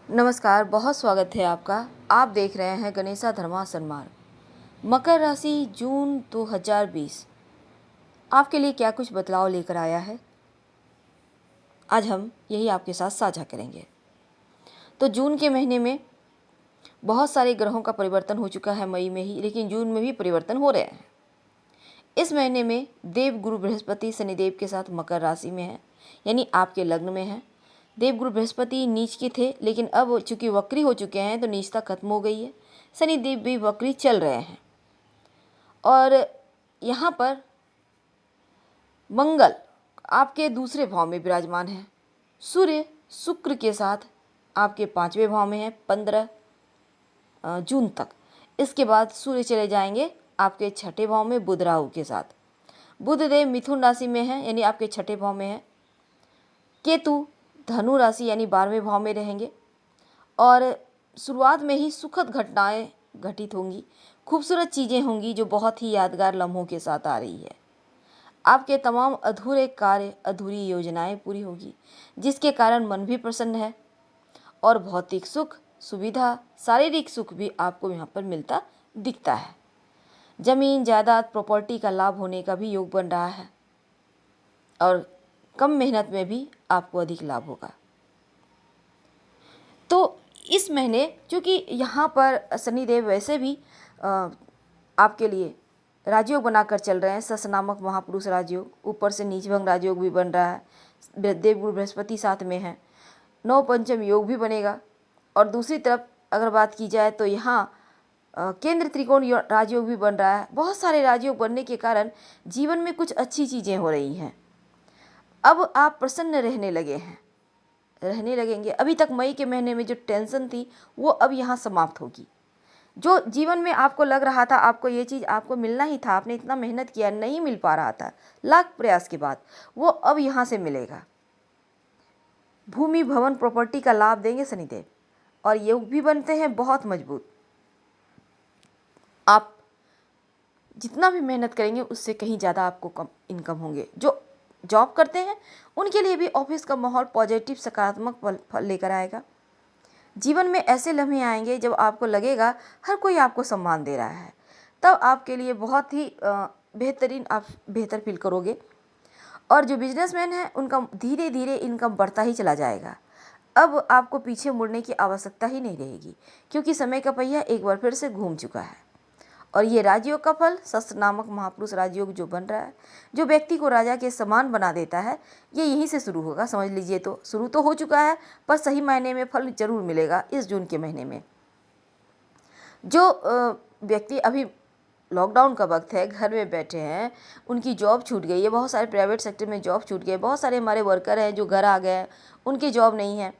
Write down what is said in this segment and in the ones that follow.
नमस्कार, बहुत स्वागत है आपका। आप देख रहे हैं गणेशा धर्मासन मार्ग। मकर राशि जून 2020 आपके लिए क्या कुछ बदलाव लेकर आया है, आज हम यही आपके साथ साझा करेंगे। तो जून के महीने में बहुत सारे ग्रहों का परिवर्तन हो चुका है मई में ही, लेकिन जून में भी परिवर्तन हो रहे हैं। इस महीने में देव गुरु बृहस्पति शनिदेव के साथ मकर राशि में है, यानी आपके लग्न में है। देवगुरु बृहस्पति नीच के थे, लेकिन अब चूंकि वक्री हो चुके हैं तो नीचता खत्म हो गई है। शनिदेव भी वक्री चल रहे हैं और यहाँ पर मंगल आपके दूसरे भाव में विराजमान है। सूर्य शुक्र के साथ आपके 5वें भाव में है 15 जून तक। इसके बाद सूर्य चले जाएंगे आपके 6ठे भाव में बुध राहु के साथ। बुध देव मिथुन राशि में है, यानी आपके 6ठे भाव में है। केतु धनु राशि यानी 12वें भाव में रहेंगे और शुरुआत में ही सुखद घटनाएं घटित होंगी, खूबसूरत चीज़ें होंगी जो बहुत ही यादगार लम्हों के साथ आ रही है। आपके तमाम अधूरे कार्य, अधूरी योजनाएं पूरी होगी, जिसके कारण मन भी प्रसन्न है और भौतिक सुख, सुविधा, शारीरिक सुख भी आपको यहाँ पर मिलता दिखता है। जमीन जायदाद प्रॉपर्टी का लाभ होने का भी योग बन रहा है और कम मेहनत में भी आपको अधिक लाभ होगा। तो इस महीने चूँकि यहाँ पर शनिदेव वैसे भी आपके लिए राजयोग बनाकर चल रहे हैं, सस नामक महापुरुष राजयोग, ऊपर से नीचभंग राजयोग भी बन रहा है, देवगुरु बृहस्पति साथ में है, नव पंचम योग भी बनेगा। और दूसरी तरफ अगर बात की जाए तो यहाँ केंद्र त्रिकोण राजयोग भी बन रहा है। बहुत सारे राजयोग बनने के कारण जीवन में कुछ अच्छी चीज़ें हो रही हैं। अब आप प्रसन्न रहने लगेंगे। अभी तक मई के महीने में जो टेंशन थी वो अब यहाँ समाप्त होगी। जो जीवन में आपको लग रहा था आपको ये चीज़ आपको मिलना ही था, आपने इतना मेहनत किया, नहीं मिल पा रहा था, लाख प्रयास के बाद वो अब यहाँ से मिलेगा। भूमि भवन प्रॉपर्टी का लाभ देंगे शनिदेव और योग भी बनते हैं बहुत मजबूत। आप जितना भी मेहनत करेंगे उससे कहीं ज़्यादा आपको कम इनकम होंगे। जो जॉब करते हैं उनके लिए भी ऑफिस का माहौल पॉजिटिव सकारात्मक फल लेकर आएगा। जीवन में ऐसे लम्हे आएंगे जब आपको लगेगा हर कोई आपको सम्मान दे रहा है, तब आपके लिए बहुत ही बेहतरीन आप बेहतर फील करोगे। और जो बिजनेसमैन हैं उनका धीरे धीरे इनकम बढ़ता ही चला जाएगा। अब आपको पीछे मुड़ने की आवश्यकता ही नहीं रहेगी, क्योंकि समय का पहिया एक बार फिर से घूम चुका है। और ये राजयोग का फल, शस्त्र नामक महापुरुष राजयोग जो बन रहा है, जो व्यक्ति को राजा के समान बना देता है, ये यहीं से शुरू होगा। समझ लीजिए, तो शुरू तो हो चुका है, पर सही मायने में फल जरूर मिलेगा इस जून के महीने में। जो व्यक्ति अभी लॉकडाउन का वक्त है, घर में बैठे हैं, उनकी जॉब छूट गई है, बहुत सारे प्राइवेट सेक्टर में जॉब छूट गए, बहुत सारे हमारे वर्कर हैं जो घर आ गए हैं, उनकी जॉब नहीं है,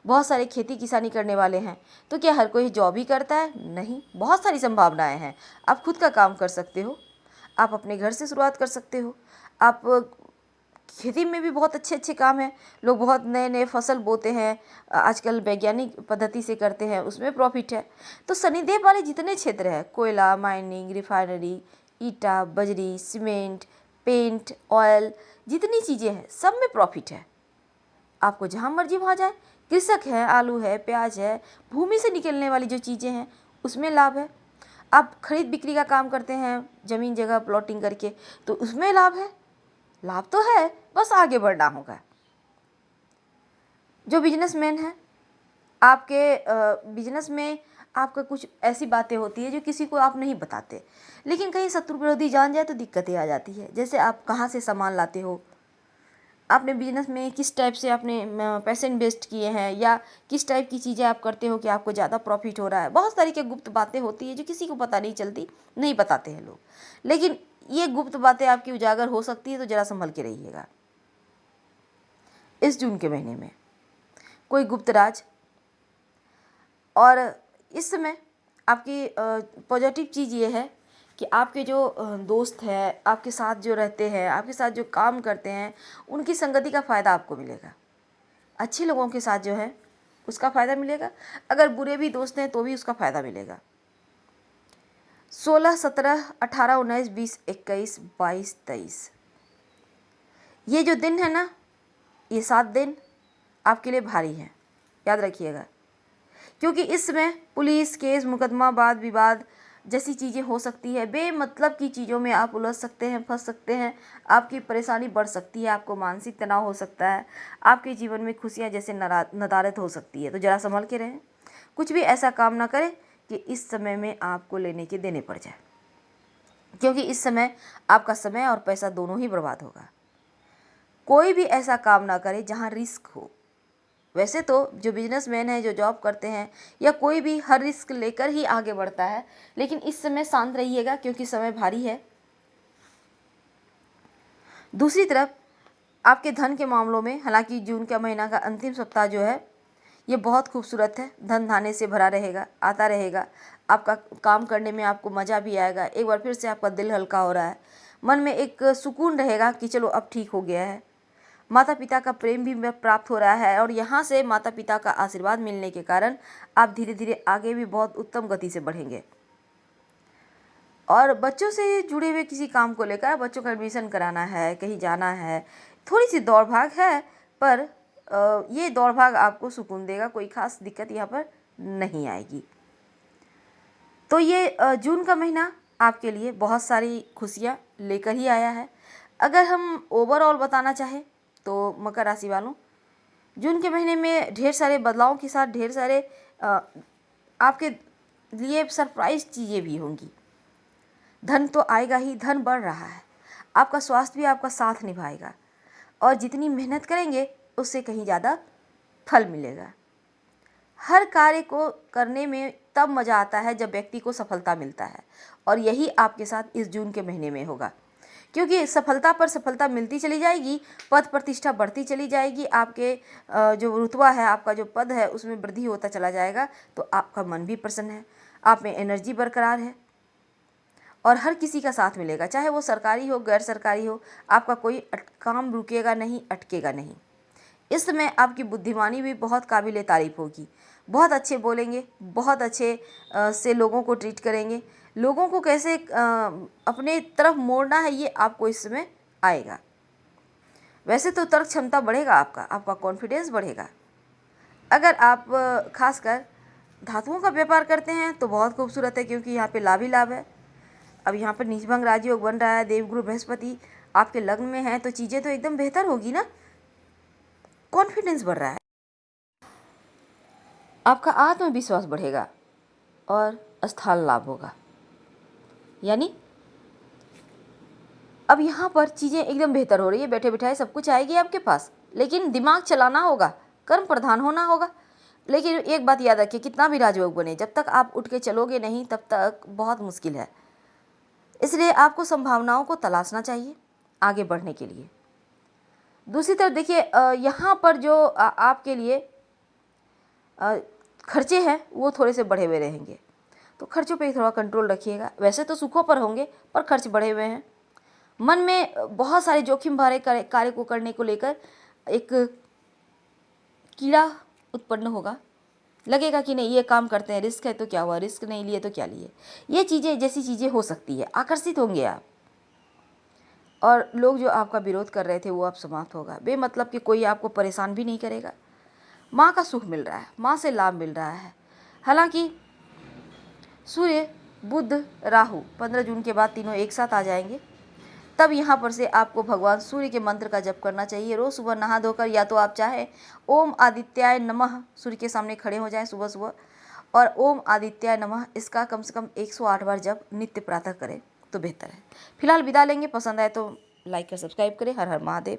बहुत सारे खेती किसानी करने वाले हैं। तो क्या हर कोई जॉब ही करता है? नहीं, बहुत सारी संभावनाएं हैं। आप खुद का काम कर सकते हो, आप अपने घर से शुरुआत कर सकते हो। आप खेती में भी बहुत अच्छे अच्छे काम हैं, लोग बहुत नए नए फसल बोते हैं, आजकल वैज्ञानिक पद्धति से करते हैं, उसमें प्रॉफिट है। तो शनिदेव वाले जितने क्षेत्र हैं, कोयला, माइनिंग, रिफाइनरी, ईटा, बजरी, सीमेंट, पेंट, ऑयल, जितनी चीज़ें हैं सब में प्रॉफिट है। आपको जहाँ मर्जी वहाँ जाए। कृषक है, आलू है, प्याज है, भूमि से निकलने वाली जो चीज़ें हैं उसमें लाभ है। आप खरीद बिक्री का काम करते हैं, ज़मीन जगह प्लॉटिंग करके, तो उसमें लाभ है। लाभ तो है, बस आगे बढ़ना होगा। जो बिजनेसमैन है, आपके बिजनेस में आपका कुछ ऐसी बातें होती है जो किसी को आप नहीं बताते, लेकिन कहीं शत्रु विरोधी जान जाए तो दिक्कतें आ जाती है। जैसे आप कहाँ से सामान लाते हो, आपने बिजनेस में किस टाइप से आपने पैसे इन्वेस्ट किए हैं, या किस टाइप की चीज़ें आप करते हो कि आपको ज़्यादा प्रॉफिट हो रहा है। बहुत सारी क्या गुप्त बातें होती है जो किसी को पता नहीं चलती, नहीं बताते हैं लोग, लेकिन ये गुप्त बातें आपकी उजागर हो सकती है, तो ज़रा संभल के रहिएगा। इस जून के महीने में कोई गुप्त राज, और इस समय आपकी पॉजिटिव चीज़ ये है कि आपके जो दोस्त हैं, आपके साथ जो रहते हैं, आपके साथ जो काम करते हैं, उनकी संगति का फ़ायदा आपको मिलेगा। अच्छे लोगों के साथ जो है उसका फ़ायदा मिलेगा, अगर बुरे भी दोस्त हैं तो भी उसका फ़ायदा मिलेगा। 16, 17, 18, 19, 20, 21, 22, 23 ये जो दिन है ना, ये 7 दिन आपके लिए भारी हैं, याद रखिएगा। क्योंकि इस समय पुलिस केस मुकदमा वाद विवाद जैसी चीज़ें हो सकती है। बेमतलब की चीज़ों में आप उलझ सकते हैं, फंस सकते हैं, आपकी परेशानी बढ़ सकती है, आपको मानसिक तनाव हो सकता है, आपके जीवन में खुशियाँ जैसे नदारद हो सकती है। तो ज़रा संभल के रहें, कुछ भी ऐसा काम ना करें कि इस समय में आपको लेने के देने पड़ जाए, क्योंकि इस समय आपका समय और पैसा दोनों ही बर्बाद होगा। कोई भी ऐसा काम ना करें जहाँ रिस्क हो। वैसे तो जो बिजनेसमैन है, जो जॉब करते हैं, या कोई भी हर रिस्क लेकर ही आगे बढ़ता है, लेकिन इस समय शांत रहिएगा क्योंकि समय भारी है। दूसरी तरफ आपके धन के मामलों में, हालांकि जून का महीना का अंतिम सप्ताह जो है ये बहुत खूबसूरत है, धन धान्य से भरा रहेगा, आता रहेगा। आपका काम करने में आपको मज़ा भी आएगा। एक बार फिर से आपका दिल हल्का हो रहा है, मन में एक सुकून रहेगा कि चलो अब ठीक हो गया है। माता पिता का प्रेम भी प्राप्त हो रहा है और यहाँ से माता पिता का आशीर्वाद मिलने के कारण आप धीरे धीरे आगे भी बहुत उत्तम गति से बढ़ेंगे। और बच्चों से जुड़े हुए किसी काम को लेकर, बच्चों का एडमिशन कराना है, कहीं जाना है, थोड़ी सी दौड़ भाग है, पर ये दौड़ भाग आपको सुकून देगा, कोई खास दिक्कत यहाँ पर नहीं आएगी। तो ये जून का महीना आपके लिए बहुत सारी खुशियाँ लेकर ही आया है। अगर हम ओवरऑल बताना चाहें तो मकर राशि वालों, जून के महीने में ढेर सारे बदलावों के साथ ढेर सारे आपके लिए सरप्राइज चीज़ें भी होंगी। धन तो आएगा ही, धन बढ़ रहा है, आपका स्वास्थ्य भी आपका साथ निभाएगा और जितनी मेहनत करेंगे उससे कहीं ज़्यादा फल मिलेगा। हर कार्य को करने में तब मज़ा आता है जब व्यक्ति को सफलता मिलता है, और यही आपके साथ इस जून के महीने में होगा, क्योंकि सफलता पर सफलता मिलती चली जाएगी, पद प्रतिष्ठा बढ़ती चली जाएगी, आपके जो रुतबा है, आपका जो पद है उसमें वृद्धि होता चला जाएगा। तो आपका मन भी प्रसन्न है, आप में एनर्जी बरकरार है और हर किसी का साथ मिलेगा, चाहे वो सरकारी हो गैर सरकारी हो, आपका कोई काम रुकेगा नहीं, अटकेगा नहीं। इस समय आपकी बुद्धिमानी भी बहुत काबिल तारीफ़ होगी, बहुत अच्छे बोलेंगे, बहुत अच्छे से लोगों को ट्रीट करेंगे, लोगों को कैसे अपने तरफ मोड़ना है ये आपको इस समय आएगा। वैसे तो तर्क क्षमता बढ़ेगा, आपका कॉन्फिडेंस बढ़ेगा। अगर आप खासकर धातुओं का व्यापार करते हैं तो बहुत खूबसूरत है, क्योंकि यहाँ पे लाभ ही लाभ है। अब यहाँ पर नीचभंग राजयोग बन रहा है, देवगुरु बृहस्पति आपके लग्न में है, तो चीज़ें तो एकदम बेहतर होगी ना, कॉन्फिडेंस बढ़ रहा है, आपका आत्मविश्वास बढ़ेगा और स्थान लाभ होगा। यानी अब यहाँ पर चीज़ें एकदम बेहतर हो रही है, बैठे बिठाए सब कुछ आएगी आपके पास, लेकिन दिमाग चलाना होगा, कर्म प्रधान होना होगा। लेकिन एक बात याद रखिए, कितना भी राजयोग बने, जब तक आप उठ के चलोगे नहीं तब तक बहुत मुश्किल है। इसलिए आपको संभावनाओं को तलाशना चाहिए आगे बढ़ने के लिए। दूसरी तरफ देखिए, यहाँ पर जो आपके लिए खर्चे हैं वो थोड़े से बढ़े हुए रहेंगे, तो खर्चों पे थोड़ा कंट्रोल रखिएगा। वैसे तो सुखों पर होंगे पर खर्च बढ़े हुए हैं। मन में बहुत सारे जोखिम भरे कार्य को करने को लेकर एक कीड़ा उत्पन्न होगा, लगेगा कि नहीं ये काम करते हैं, रिस्क है तो क्या हुआ, रिस्क नहीं लिए तो क्या लिए, ये चीज़ें जैसी चीज़ें हो सकती है। आकर्षित होंगे आप, और लोग जो आपका विरोध कर रहे थे वो अब समाप्त होगा। बेमतलब कि कोई आपको परेशान भी नहीं करेगा। माँ का सुख मिल रहा है, माँ से लाभ मिल रहा है। हालांकि सूर्य बुध राहु 15 जून के बाद तीनों एक साथ आ जाएंगे, तब यहाँ पर से आपको भगवान सूर्य के मंत्र का जप करना चाहिए। रोज़ सुबह नहा धोकर, या तो आप चाहे ओम आदित्याय नमः सूर्य के सामने खड़े हो जाएं सुबह सुबह, और ओम आदित्याय नमः इसका कम से कम 108 बार जप नित्य प्रातः करें तो बेहतर है। फिलहाल विदा लेंगे, पसंद आए तो लाइक और सब्सक्राइब करें। हर हर महादेव।